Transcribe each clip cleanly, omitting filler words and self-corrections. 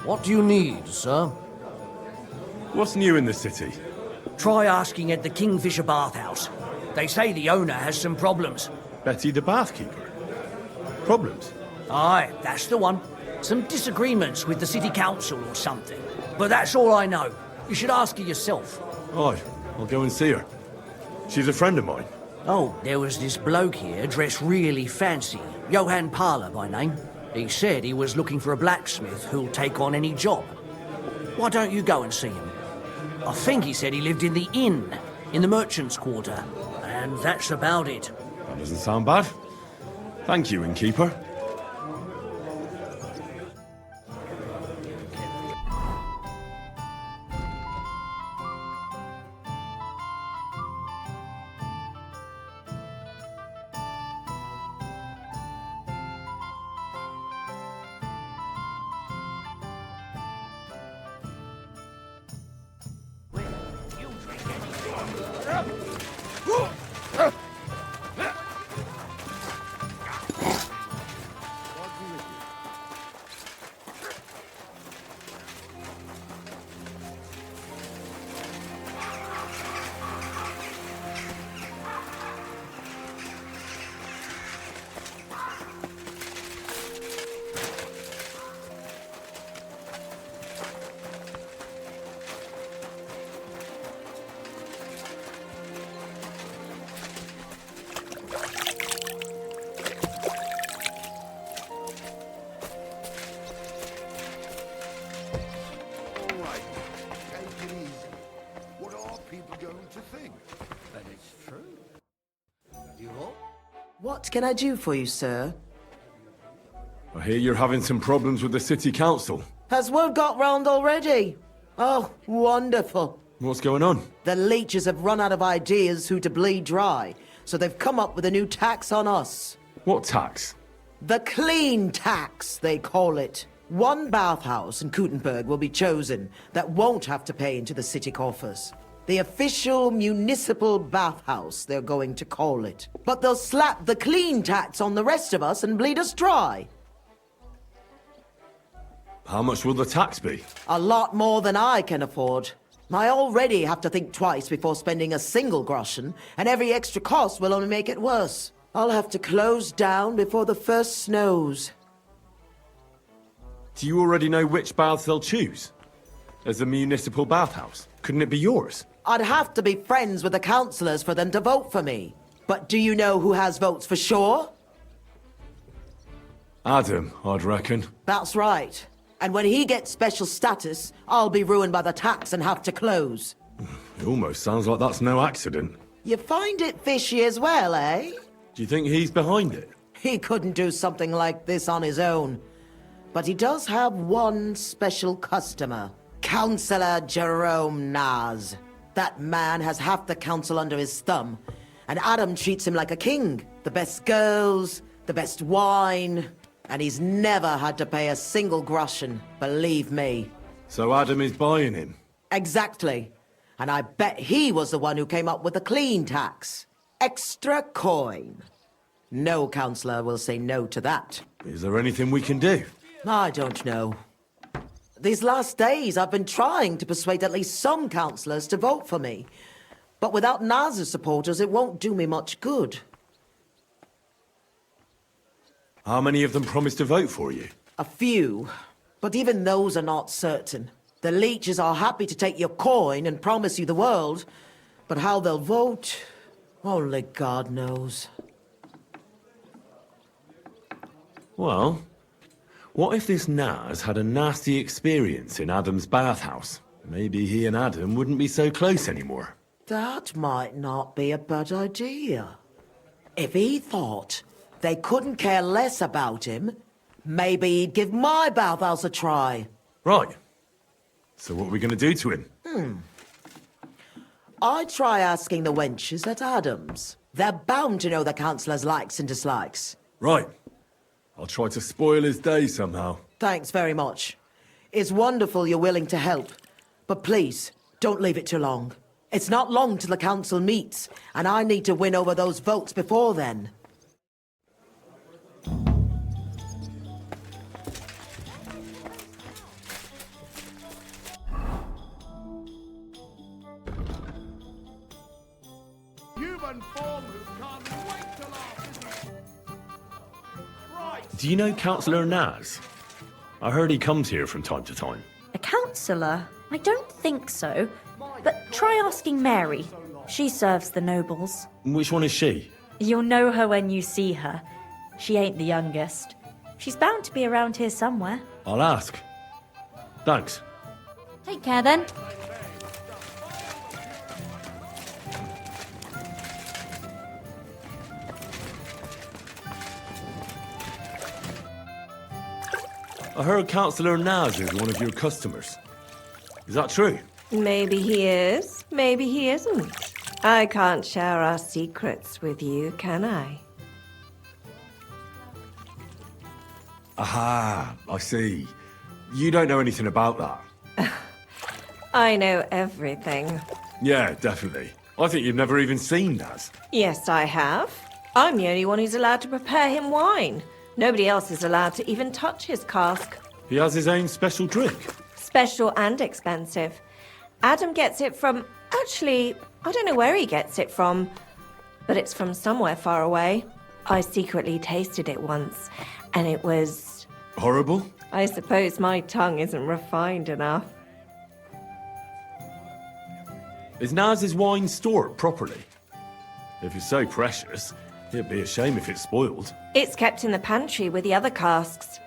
What do you need, sir? What's new in the city? Try asking at the Kingfisher Bathhouse. They say the owner has some problems. Betty the bathkeeper? Problems? Aye, that's the one. Some disagreements with the city council or something. But that's all I know. You should ask her yourself. Aye, I'll go and see her. She's a friend of mine. Oh, there was this bloke here dressed really fancy. Johann Parler by name. He said he was looking for a blacksmith who'll take on any job. Why don't you go and see him? I think he said he lived in the inn, in the merchant's quarter. And that's about it. That doesn't sound bad. Thank you, innkeeper. What can I do for you, sir? I hear you're having some problems with the city council. Has word got round already? Oh, wonderful. What's going on? The leeches have run out of ideas who to bleed dry, so they've come up with a new tax on us. What tax? The clean tax, they call it. One bathhouse in Kuttenberg will be chosen that won't have to pay into the city coffers. The official municipal bathhouse, they're going to call it. But they'll slap the clean tax on the rest of us and bleed us dry. How much will the tax be? A lot more than I can afford. I already have to think twice before spending a single groschen, and every extra cost will only make it worse. I'll have to close down before the first snows. Do you already know which baths they'll choose? As a municipal bathhouse? Couldn't it be yours? I'd have to be friends with the councillors for them to vote for me. But do you know who has votes for sure? Adam, I'd reckon. That's right. And when he gets special status, I'll be ruined by the tax and have to close. It almost sounds like that's no accident. You find it fishy as well, eh? Do you think he's behind it? He couldn't do something like this on his own. But he does have one special customer. Councillor Jerome Naz. That man has half the council under his thumb, and Adam treats him like a king. The best girls, the best wine, and he's never had to pay a single groschen, believe me. So Adam is buying him? Exactly. And I bet he was the one who came up with the clean tax. Extra coin. No councillor will say no to that. Is there anything we can do? I don't know. These last days, I've been trying to persuade at least some councillors to vote for me. But without Naz's supporters, it won't do me much good. How many of them promised to vote for you? A few. But even those are not certain. The leeches are happy to take your coin and promise you the world. But how they'll vote, only God knows. Well, what if this Naz had a nasty experience in Adam's bathhouse? Maybe he and Adam wouldn't be so close anymore. That might not be a bad idea. If he thought they couldn't care less about him, maybe he'd give my bathhouse a try. Right. So what are we going to do to him? I'd try asking the wenches at Adam's. They're bound to know the councillor's likes and dislikes. Right. I'll try to spoil his day somehow. Thanks very much. It's wonderful you're willing to help. But please, don't leave it too long. It's not long till the council meets, and I need to win over those votes before then. stubborn form who can't wait to laugh, isn't he? Right. Do you know Councillor Naz? I heard he comes here from time to time. A councillor? I don't think so. But try asking Mary. She serves the nobles. Which one is she? You'll know her when you see her. She ain't the youngest. She's bound to be around here somewhere. I'll ask. Thanks. Take care then. I heard Councillor Naz is one of your customers. Is that true? Maybe he is, maybe he isn't. I can't share our secrets with you, can I? Aha, I see. You don't know anything about that. I know everything. Yeah, definitely. I think you've never even seen Naz. Yes, I have. I'm the only one who's allowed to prepare him wine. Nobody else is allowed to even touch his cask. He has his own special drink. Special and expensive. Adam gets it from... Actually, I don't know where he gets it from, but it's from somewhere far away. I secretly tasted it once, and it was... Horrible? I suppose my tongue isn't refined enough. Is Naz's wine stored properly? If it's so precious, it'd be a shame if it's spoiled. It's kept in the pantry with the other casks,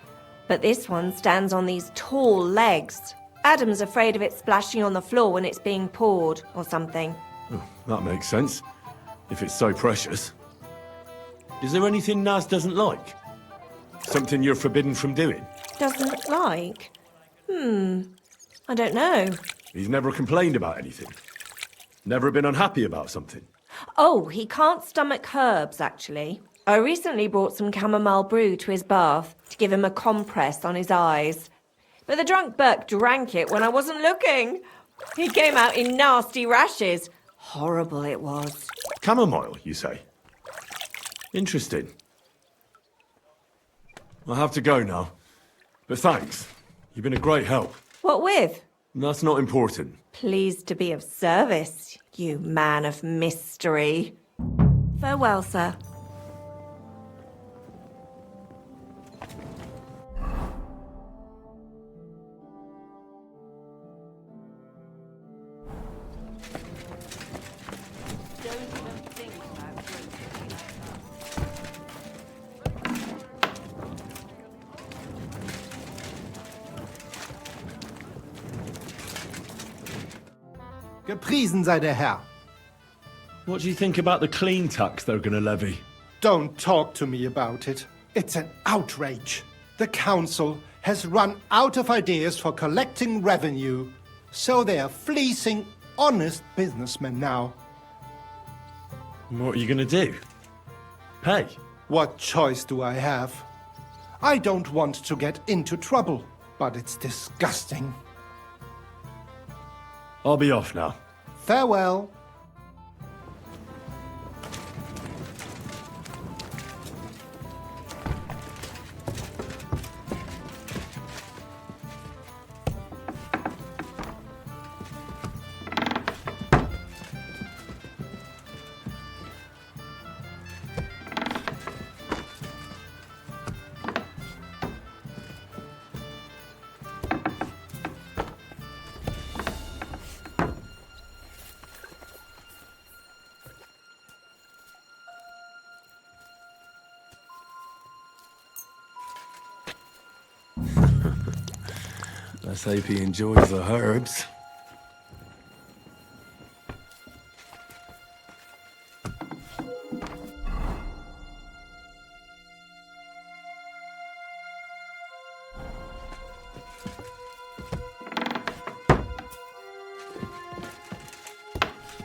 but this one stands on these tall legs. Adam's afraid of it splashing on the floor when it's being poured, or something. Oh, that makes sense. If it's so precious. Is there anything Naz doesn't like? Something you're forbidden from doing? Doesn't like? I don't know. He's never complained about anything? Never been unhappy about something? Oh, he can't stomach herbs, actually. I recently brought some chamomile brew to his bath to give him a compress on his eyes. But the drunk Burke drank it when I wasn't looking. He came out in nasty rashes. Horrible it was. Chamomile, you say? Interesting. I have to go now. But thanks. You've been a great help. What with? That's not important. Pleased to be of service, you man of mystery. Farewell, sir. Gepriesen sei der Herr. What do you think about the clean tax they're going to levy? Don't talk to me about it. It's an outrage. The council has run out of ideas for collecting revenue, so they are fleecing honest businessmen now. What are you going to do? Pay? What choice do I have? I don't want to get into trouble, but it's disgusting. I'll be off now. Farewell. Let's hope he enjoys the herbs.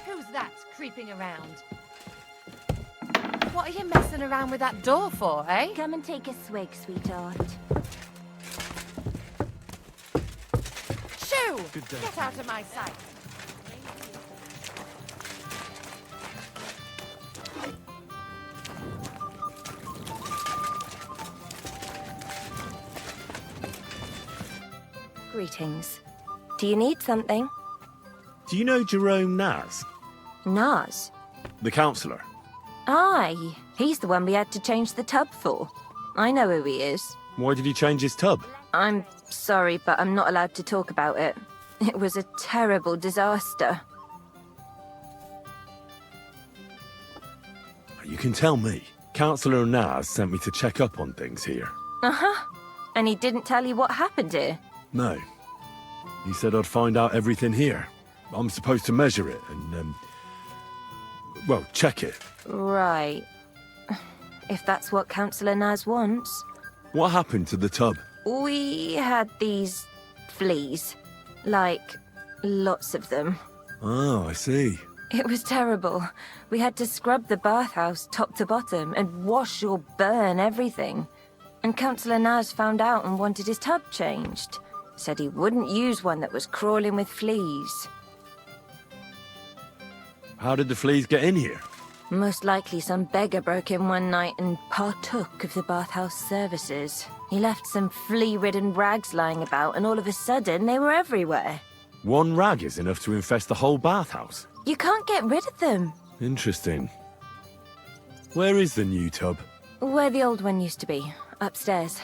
Who's that creeping around? What are you messing around with that door for, eh? Come and take a swig, sweetheart. Shoo! Get out of my sight. Greetings. Do you need something? Do you know Jerome Naz? Naz? The councillor. Aye, he's the one we had to change the tub for. I know who he is. Why did he change his tub? I'm sorry, but I'm not allowed to talk about it. It was a terrible disaster. You can tell me. Councillor Naz sent me to check up on things here. Uh-huh. And he didn't tell you what happened here? No. He said I'd find out everything here. I'm supposed to measure it and, well, check it. Right. If that's what Councillor Naz wants. What happened to the tub? We had these fleas. Like, lots of them. Oh, I see. It was terrible. We had to scrub the bathhouse top to bottom and wash or burn everything. And Councillor Naz found out and wanted his tub changed. Said he wouldn't use one that was crawling with fleas. How did the fleas get in here? Most likely some beggar broke in one night and partook of the bathhouse services. He left some flea-ridden rags lying about, and all of a sudden they were everywhere. One rag is enough to infest the whole bathhouse. You can't get rid of them. Interesting. Where is the new tub? Where the old one used to be, upstairs.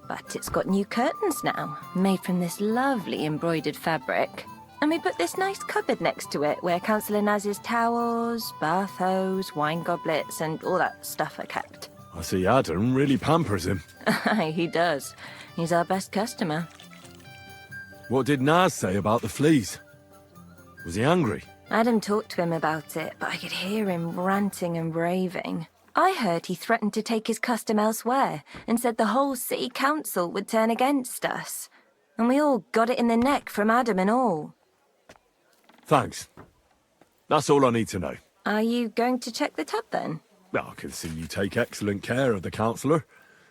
But it's got new curtains now, made from this lovely embroidered fabric. And we put this nice cupboard next to it, where Councillor Naz's towels, bath hose, wine goblets, and all that stuff are kept. I see Adam really pampers him. Aye, he does. He's our best customer. What did Naz say about the fleas? Was he angry? Adam talked to him about it, but I could hear him ranting and raving. I heard he threatened to take his custom elsewhere, and said the whole city council would turn against us. And we all got it in the neck from Adam and all. Thanks. That's all I need to know. Are you going to check the tub then? I can see you take excellent care of the councillor,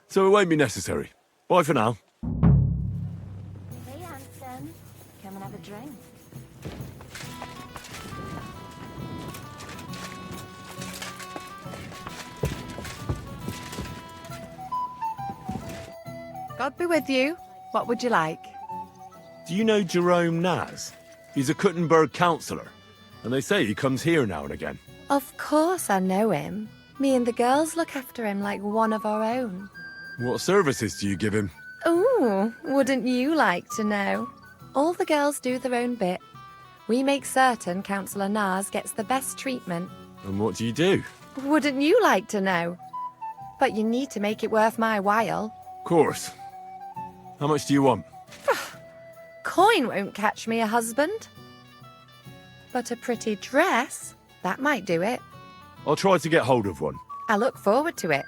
so it won't be necessary. Bye for now. Hey, handsome. Come and have a drink. God be with you. What would you like? Do you know Jerome Naz? He's a Kuttenberg councillor, and they say he comes here now and again. Of course I know him. Me and the girls look after him like one of our own. What services do you give him? Ooh, wouldn't you like to know? All the girls do their own bit. We make certain Councillor Naz gets the best treatment. And what do you do? Wouldn't you like to know? But you need to make it worth my while. Of course. How much do you want? Coin won't catch me a husband. But a pretty dress, that might do it. I'll try to get hold of one. I look forward to it.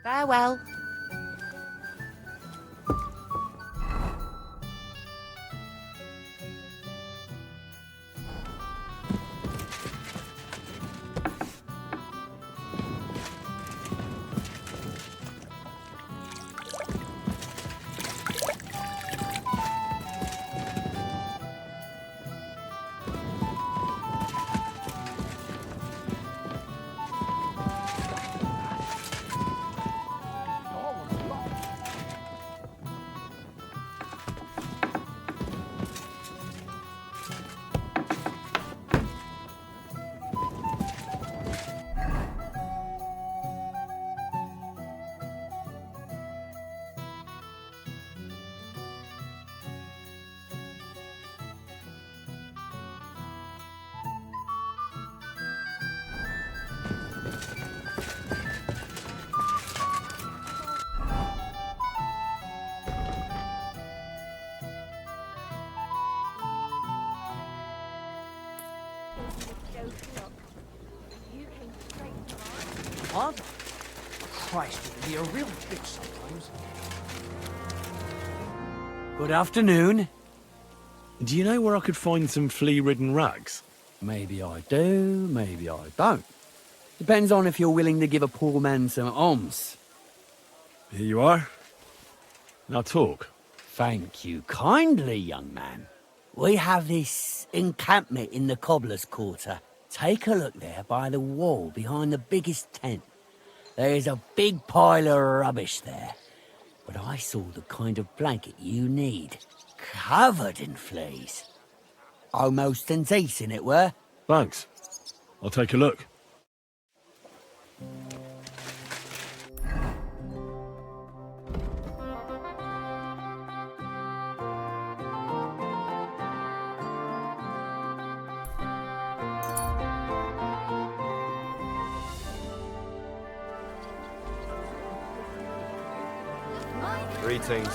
Farewell. What? Christ, you can be a real bitch sometimes. Good afternoon. Do you know where I could find some flea-ridden rags? Maybe I do, maybe I don't. Depends on if you're willing to give a poor man some alms. Here you are. Now talk. Thank you kindly, young man. We have this encampment in the cobbler's quarter. Take a look there by the wall behind the biggest tent. There's a big pile of rubbish there. But I saw the kind of blanket you need. Covered in fleas. Almost and decent it were. Thanks. I'll take a look. Greetings.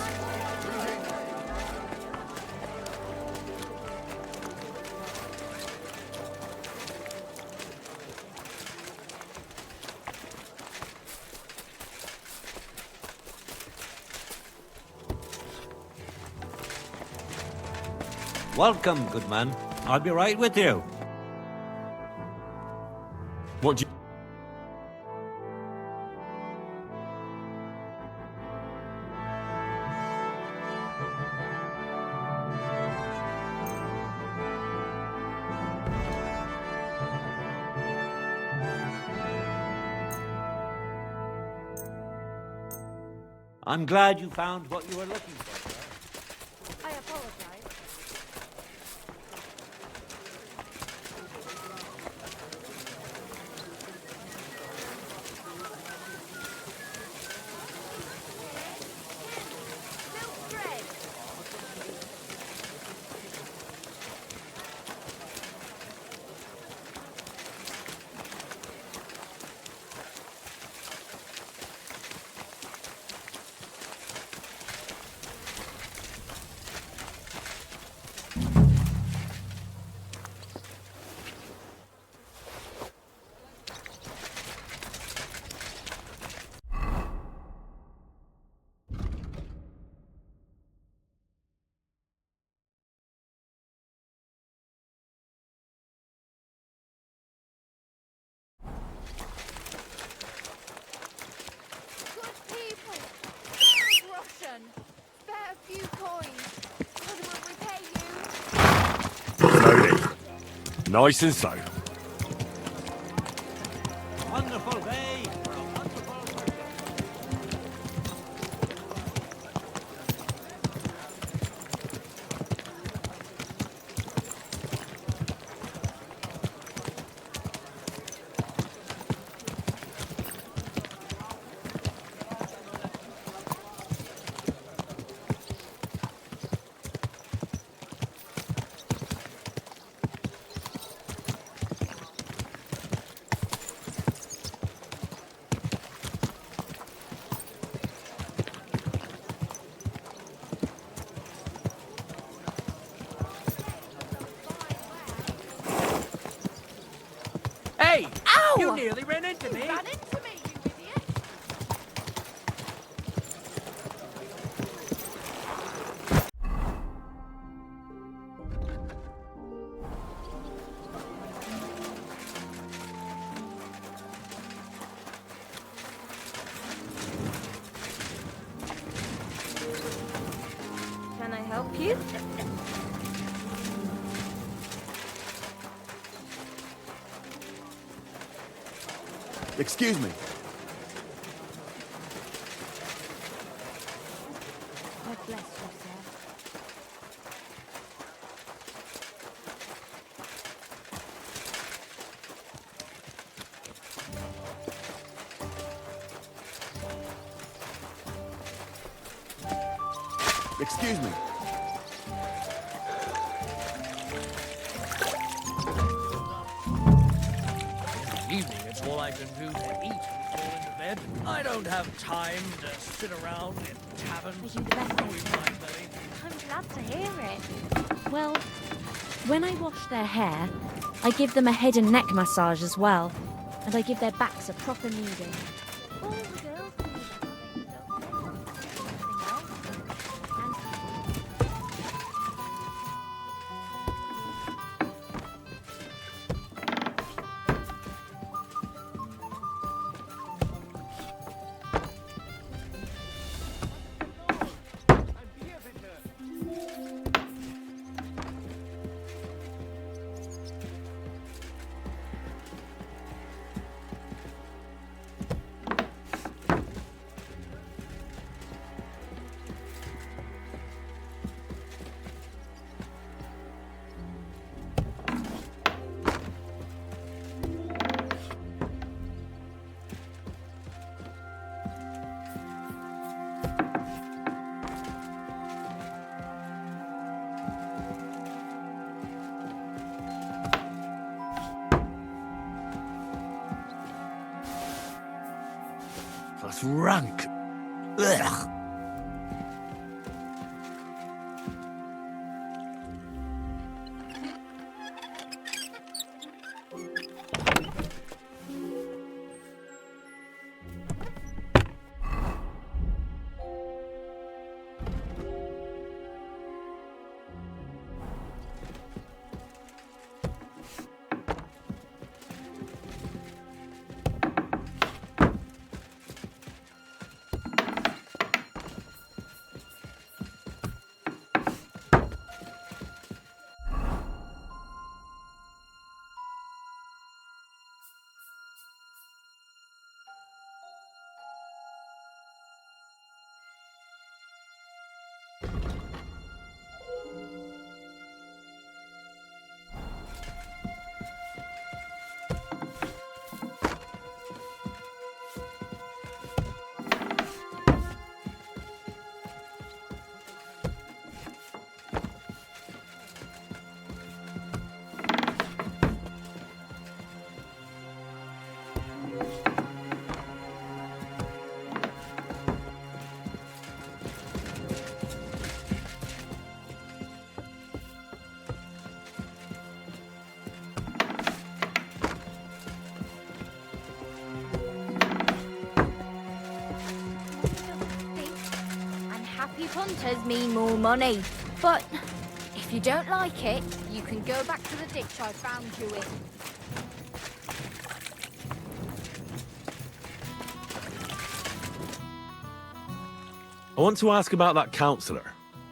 Welcome, good man. I'll be right with you. What do you... I'm glad you found what you were looking for, sir. I apologize. Slowly. Nice and slow. Wonderful day for a wonderful person. Hey! Ow! You nearly ran into me. Ran into me, you idiot! Can I help you? Excuse me. God bless you, sir. Excuse me. Evening, it's all I can do to eat and fall into bed. I don't have time to sit around in taverns. Are you the best doing my belly. I'm glad to hear it. Well, when I wash their hair, I give them a head and neck massage as well. And I give their backs a proper kneading. All the girls do that, I think, don't they? Nothing else. And That's rank. Ugh. And happy punters mean more money. But if you don't like it, you can go back to the ditch I found you in. I want to ask about that councillor,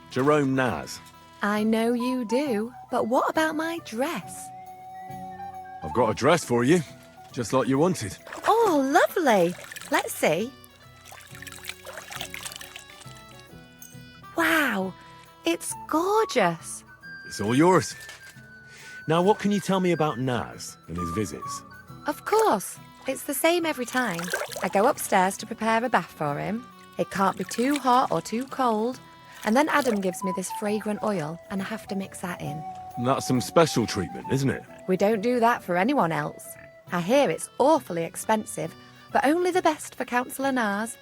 Jerome Naz. I know you do, but what about my dress? I've got a dress for you, just like you wanted. Oh, lovely. Let's see. Wow, it's gorgeous. It's all yours. Now, what can you tell me about Naz and his visits? Of course. It's the same every time. I go upstairs to prepare a bath for him. It can't be too hot or too cold. And then Adam gives me this fragrant oil, and I have to mix that in. And that's some special treatment, isn't it? We don't do that for anyone else. I hear it's awfully expensive, but only the best for Councillor Naz.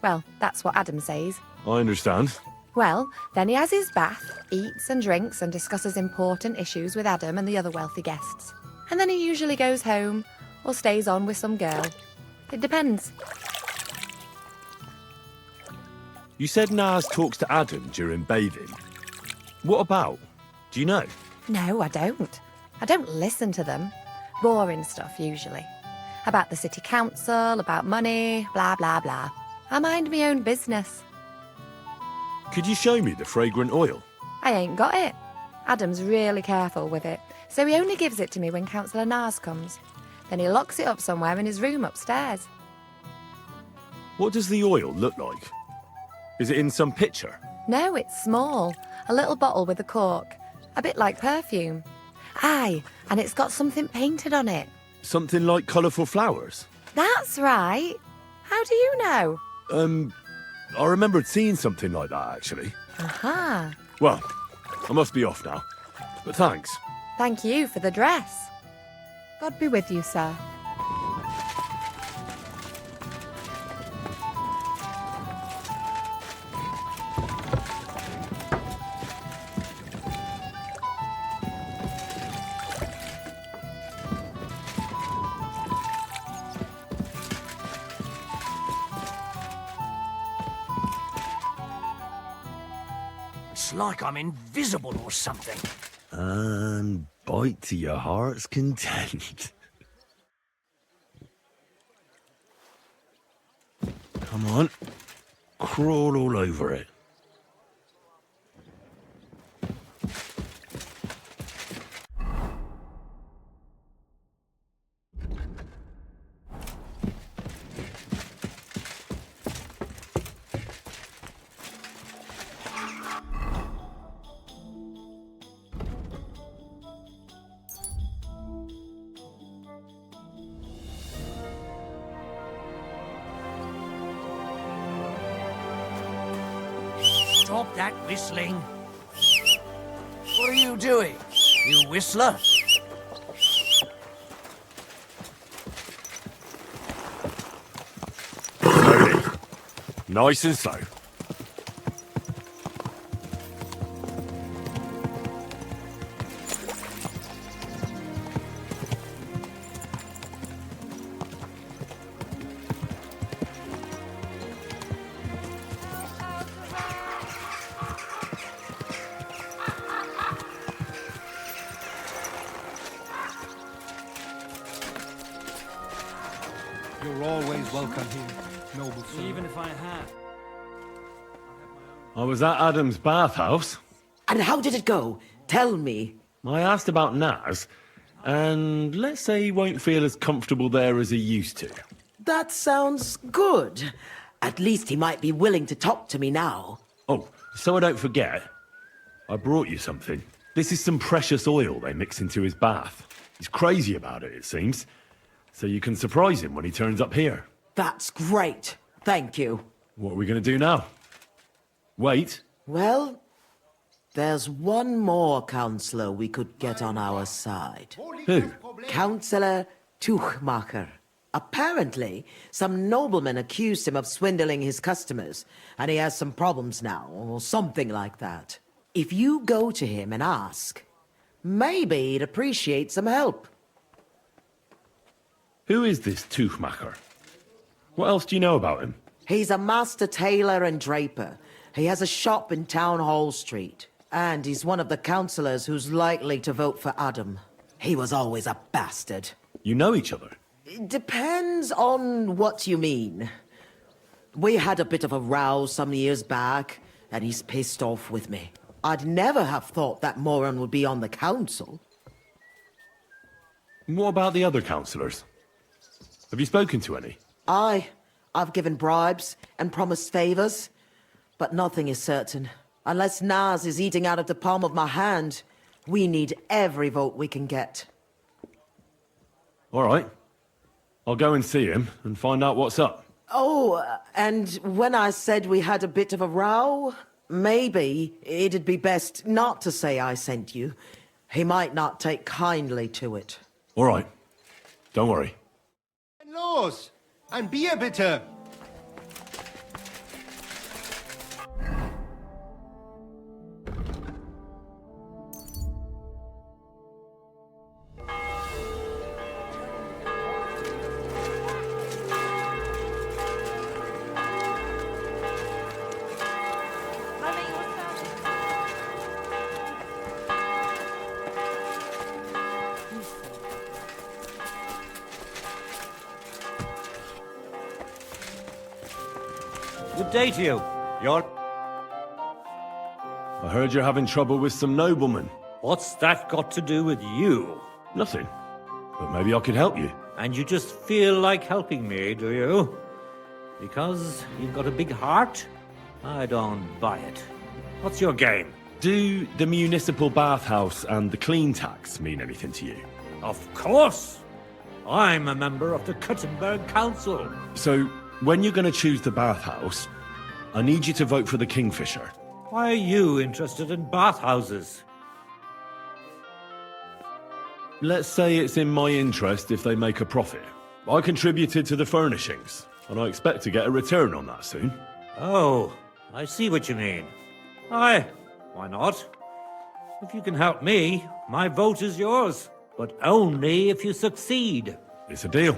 Well, that's what Adam says. I understand. Well, then he has his bath, eats and drinks and discusses important issues with Adam and the other wealthy guests. And then he usually goes home or stays on with some girl. It depends. You said Naz talks to Adam during bathing. What about? Do you know? No, I don't. I don't listen to them. Boring stuff, usually. About the city council, about money, blah, blah, blah. I mind my own business. Could you show me the fragrant oil? I ain't got it. Adam's really careful with it, so he only gives it to me when Councillor Naz comes. Then he locks it up somewhere in his room upstairs. What does the oil look like? Is it in some pitcher? No, it's small. A little bottle with a cork. A bit like perfume. Aye, and it's got something painted on it. Something like colourful flowers? That's right. How do you know? I remembered seeing something like that, actually. Aha. Well, I must be off now. But thanks. Thank you for the dress. God be with you, sir. It's like I'm invisible or something. And bite to your heart's content. Come on. Crawl all over it. Stop that whistling. What are you doing, you whistler? Slowly. Nice and slow. You're always welcome here, noble sir. Even if I had. I was at Adam's bathhouse. And how did it go? Tell me. I asked about Naz, and let's say he won't feel as comfortable there as he used to. That sounds good. At least he might be willing to talk to me now. Oh, So I don't forget, I brought you something. This is some precious oil they mix into his bath. He's crazy about it seems. So you can surprise him when he turns up here. That's great. Thank you. What are we going to do now? Wait. Well, there's one more counselor we could get on our side. Who? Councillor Tuchmacher. Apparently, some nobleman accused him of swindling his customers, and he has some problems now, or something like that. If you go to him and ask, maybe he'd appreciate some help. Who is this Tuchmacher? What else do you know about him? He's a master tailor and draper. He has a shop in Town Hall Street. And he's one of the councillors who's likely to vote for Adam. He was always a bastard. You know each other? It depends on what you mean. We had a bit of a row some years back, and he's pissed off with me. I'd never have thought that moron would be on the council. What about the other councillors? Have you spoken to any? I've given bribes and promised favours, but nothing is certain. Unless Naz is eating out of the palm of my hand, we need every vote we can get. All right. I'll go and see him and find out what's up. Oh, and when I said we had a bit of a row, maybe it'd be best not to say I sent you. He might not take kindly to it. All right. Don't worry. Los! Ein Bier bitte! Good day to you. You're... I heard you're having trouble with some noblemen. What's that got to do with you? Nothing. But maybe I could help you. And you just feel like helping me, do you? Because you've got a big heart? I don't buy it. What's your game? Do the municipal bathhouse and the clean tax mean anything to you? Of course! I'm a member of the Kuttenberg Council. So, when you're going to choose the bathhouse, I need you to vote for the Kingfisher. Why are you interested in bathhouses? Let's say it's in my interest if they make a profit. I contributed to the furnishings, and I expect to get a return on that soon. Oh, I see what you mean. Aye, why not? If you can help me, my vote is yours. But only if you succeed. It's a deal.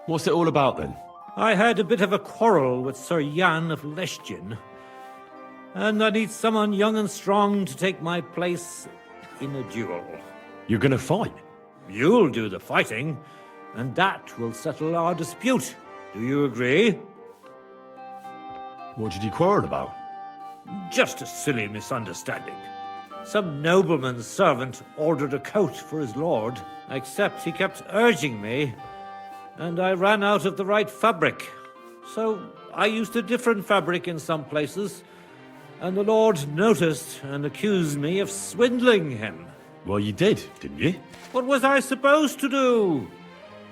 What's it all about then? I had a bit of a quarrel with Sir Jan of Leschin. And I need someone young and strong to take my place in a duel. You're gonna fight? You'll do the fighting, and that will settle our dispute. Do you agree? What did you quarrel about? Just a silly misunderstanding. Some nobleman's servant ordered a coat for his lord, except he kept urging me, and I ran out of the right fabric. So I used a different fabric in some places, and the lord noticed and accused me of swindling him. Well, you did, didn't you? What was I supposed to do?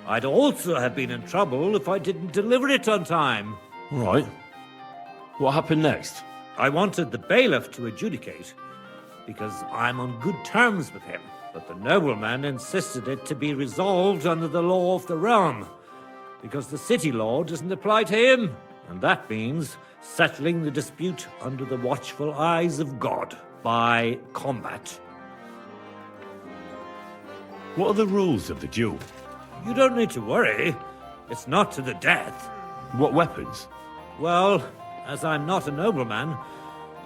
I'd also have been in trouble if I didn't deliver it on time. All right. What happened next? I wanted the bailiff to adjudicate, because I'm on good terms with him. But the nobleman insisted it to be resolved under the law of the realm, because the city law doesn't apply to him, and that means settling the dispute under the watchful eyes of God, by combat. What are the rules of the duel? You don't need to worry. It's not to the death. What weapons? Well, as I'm not a nobleman,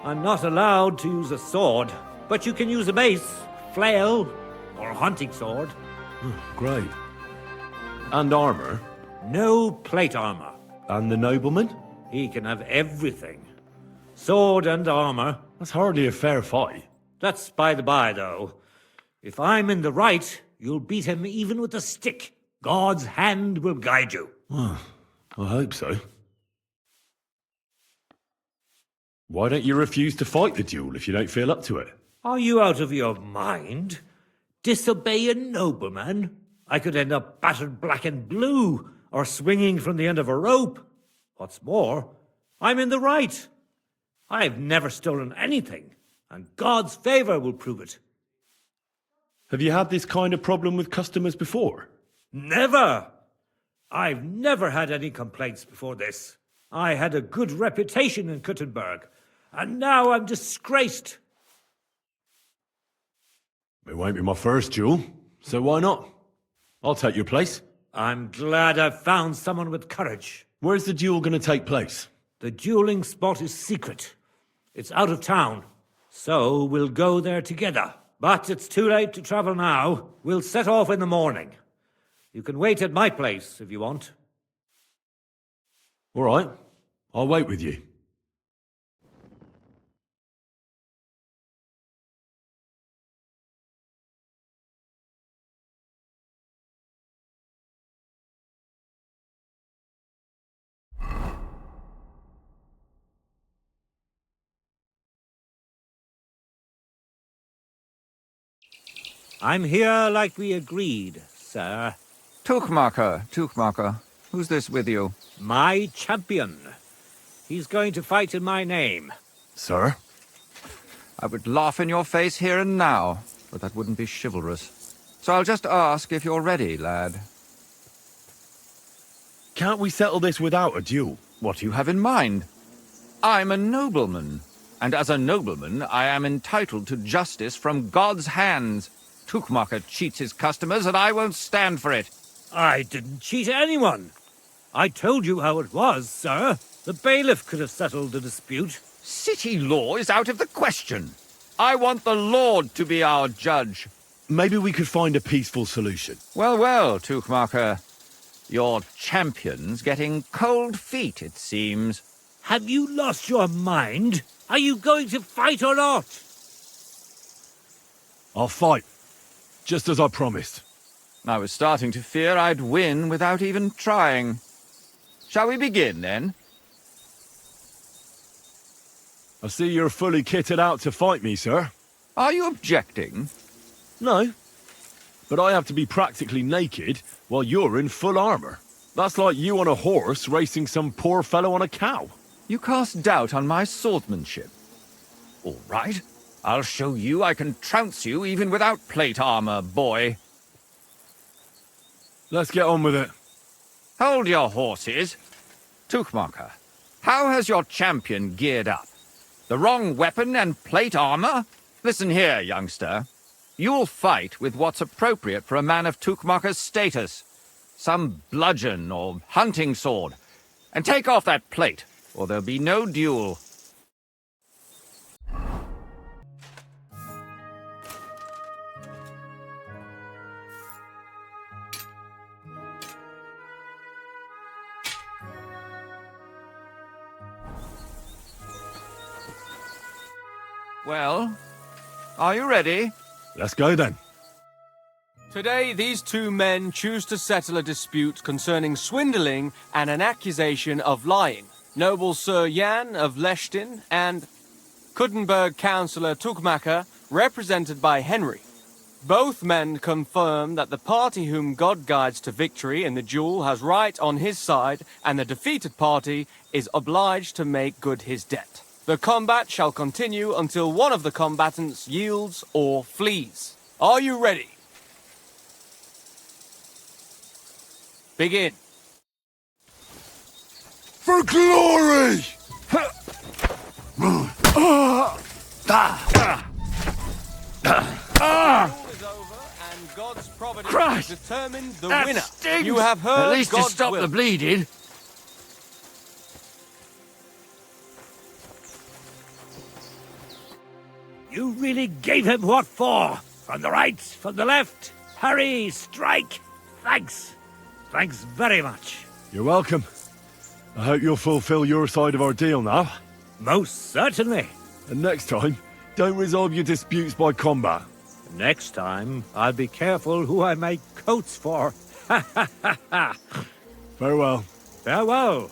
I'm not allowed to use a sword, but you can use a mace, flail, or a hunting sword. Great. And armor? No plate armor. And the nobleman? He can have everything. Sword and armor. That's hardly a fair fight. That's by the by, though. If I'm in the right, you'll beat him even with a stick. God's hand will guide you. Well, I hope so. Why don't you refuse to fight the duel if you don't feel up to it? Are you out of your mind? Disobey a nobleman? I could end up battered black and blue, or swinging from the end of a rope. What's more, I'm in the right. I've never stolen anything, and God's favor will prove it. Have you had this kind of problem with customers before? Never! I've never had any complaints before this. I had a good reputation in Kuttenberg, and now I'm disgraced. It won't be my first duel, so why not? I'll take your place. I'm glad I've found someone with courage. Where's the duel going to take place? The dueling spot is secret. It's out of town, so we'll go there together. But it's too late to travel now. We'll set off in the morning. You can wait at my place if you want. All right, I'll wait with you. I'm here like we agreed, sir. Tuchmacher. Who's this with you? My champion. He's going to fight in my name. Sir? I would laugh in your face here and now, but that wouldn't be chivalrous. So I'll just ask if you're ready, lad. Can't we settle this without a duel? What do you have in mind? I'm a nobleman, and as a nobleman, I am entitled to justice from God's hands. Tuchmacher cheats his customers, and I won't stand for it. I didn't cheat anyone. I told you how it was, sir. The bailiff could have settled the dispute. City law is out of the question. I want the Lord to be our judge. Maybe we could find a peaceful solution. Well, Tuchmacher. Your champion's getting cold feet, it seems. Have you lost your mind? Are you going to fight or not? I'll fight. Just as I promised. I was starting to fear I'd win without even trying. Shall we begin, then? I see you're fully kitted out to fight me, sir. Are you objecting? No. But I have to be practically naked while you're in full armor. That's like you on a horse racing some poor fellow on a cow. You cast doubt on my swordsmanship. All right. I'll show you I can trounce you even without plate armor, boy. Let's get on with it. Hold your horses. Tuchmacher, how has your champion geared up? The wrong weapon and plate armor? Listen here, youngster. You'll fight with what's appropriate for a man of Tuchmacher's status. Some bludgeon or hunting sword. And take off that plate, or there'll be no duel. Well, are you ready? Let's go then. Today, these two men choose to settle a dispute concerning swindling and an accusation of lying. Noble Sir Jan of Lechtin and Kuttenberg Councillor Tuchmacher, represented by Henry. Both men confirm that the party whom God guides to victory in the duel has right on his side, and the defeated party is obliged to make good his debt. The combat shall continue until one of the combatants yields or flees. Are you ready? Begin. For glory! God's providence Christ! determined the That winner. stings! You have heard At least God's to stop will. the bleeding. You really gave him what for? From the right, from the left. Hurry, strike. Thanks. Thanks very much. You're welcome. I hope you'll fulfill your side of our deal now. Most certainly. And next time, don't resolve your disputes by combat. Next time, I'll be careful who I make coats for. Ha ha ha ha. Farewell. Farewell.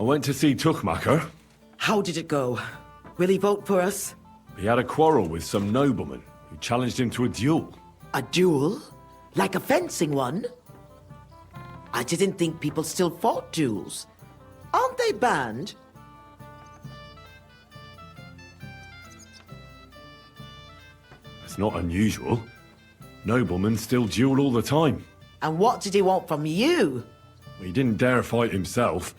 I went to see Tuchmacher. How did it go? Will he vote for us? He had a quarrel with some nobleman who challenged him to a duel. A duel? Like a fencing one? I didn't think people still fought duels. Aren't they banned? It's not unusual. Noblemen still duel all the time. And what did he want from you? He didn't dare fight himself,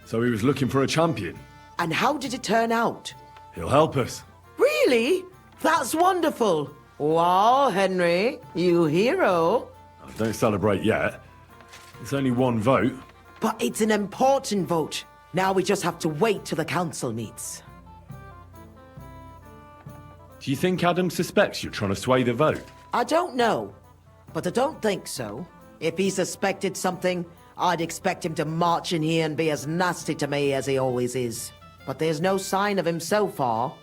so he was looking for a champion. And how did it turn out? He'll help us. Really? That's wonderful. Wow, Henry, you hero. Don't celebrate yet. It's only one vote. But it's an important vote. Now we just have to wait till the council meets. Do you think Adam suspects you're trying to sway the vote? I don't know, but I don't think so. If he suspected something, I'd expect him to march in here and be as nasty to me as he always is. But there's no sign of him so far.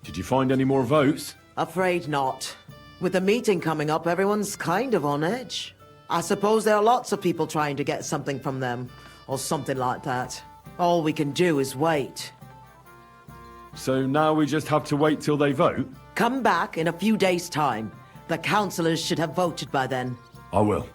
Did you find any more votes? Afraid not. With the meeting coming up, everyone's kind of on edge. I suppose there are lots of people trying to get something from them, or something like that. All we can do is wait. So now we just have to wait till they vote? Come back in a few days' time. The councillors should have voted by then. I will.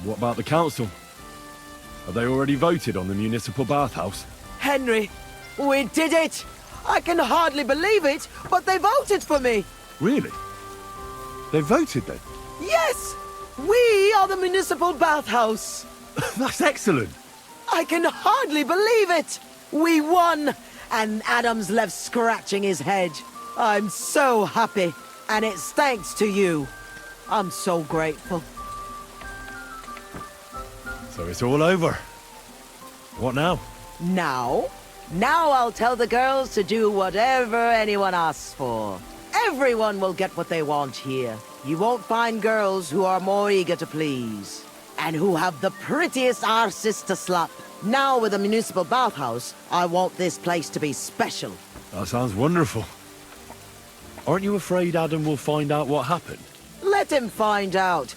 What about the council? Have they already voted on the municipal bathhouse? Henry, we did it! I can hardly believe it, but they voted for me! Really? They voted then? Yes! We are the municipal bathhouse! That's excellent! I can hardly believe it! We won! And Adam's left scratching his head. I'm so happy, and it's thanks to you. I'm so grateful. So it's all over. What now? Now I'll tell the girls to do whatever anyone asks for. Everyone will get what they want here. You won't find girls who are more eager to please. And who have the prettiest arses to slap. Now with the municipal bathhouse, I want this place to be special. That sounds wonderful. Aren't you afraid Adam will find out what happened? Let him find out.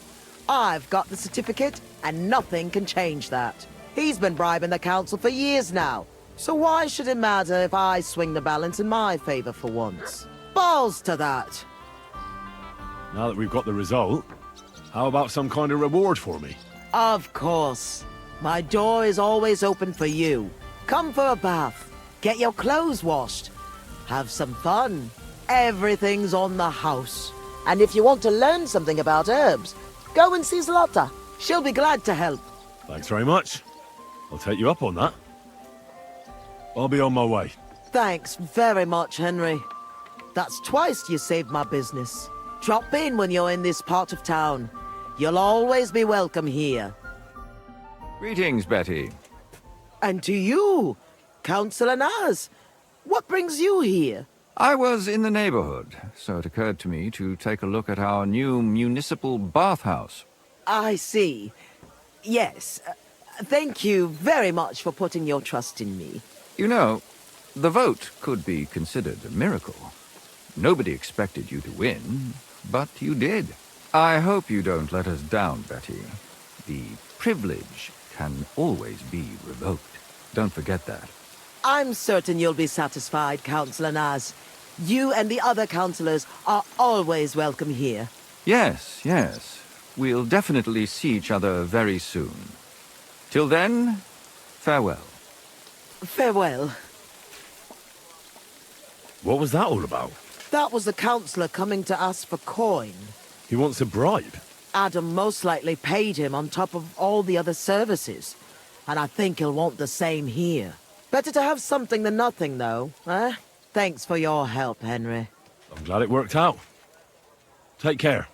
I've got the certificate, and nothing can change that. He's been bribing the council for years now. So why should it matter if I swing the balance in my favor for once? Balls to that. Now that we've got the result, how about some kind of reward for me? Of course. My door is always open for you. Come for a bath. Get your clothes washed. Have some fun. Everything's on the house. And if you want to learn something about herbs, go and see Zlata. She'll be glad to help. Thanks very much. I'll take you up on that. I'll be on my way. Thanks very much, Henry. That's twice you saved my business. Drop in when you're in this part of town. You'll always be welcome here. Greetings, Betty. And to you, Councillor Naz. What brings you here? I was in the neighborhood, so it occurred to me to take a look at our new municipal bathhouse. I see. Yes. Thank you very much for putting your trust in me. You know, the vote could be considered a miracle. Nobody expected you to win, but you did. I hope you don't let us down, Betty. The privilege can always be revoked. Don't forget that. I'm certain you'll be satisfied, Councillor Naz. You and the other councillors are always welcome here. Yes, yes. We'll definitely see each other very soon. Till then, farewell. Farewell. What was that all about? That was the councillor coming to ask for coin. He wants a bribe. Adam most likely paid him on top of all the other services. And I think he'll want the same here. Better to have something than nothing, though, eh? Thanks for your help, Henry. I'm glad it worked out. Take care.